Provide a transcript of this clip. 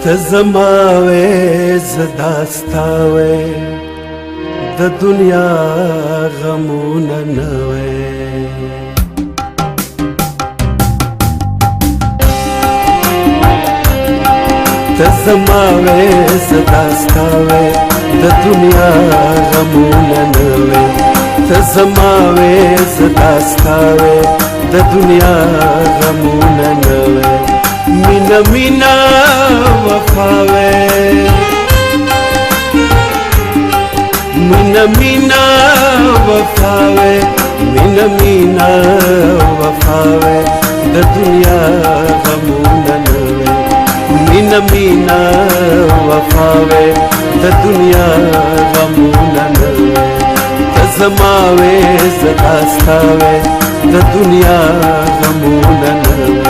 تزماوي زداستاوي د دنیا غمونه نوي تزماوي زداستاوي د دنیا غمونه نوي تزماوي زداستاوي د دنیا غمونه نوي مینا مینا وفاوي مینا مینا وفاوي مینا مینا وفاوي د دنیا غمونه نوي مینا مینا وفاوي د دنیا غمونه نوي تزماوي زداستاوي د دنیا غمونه نوي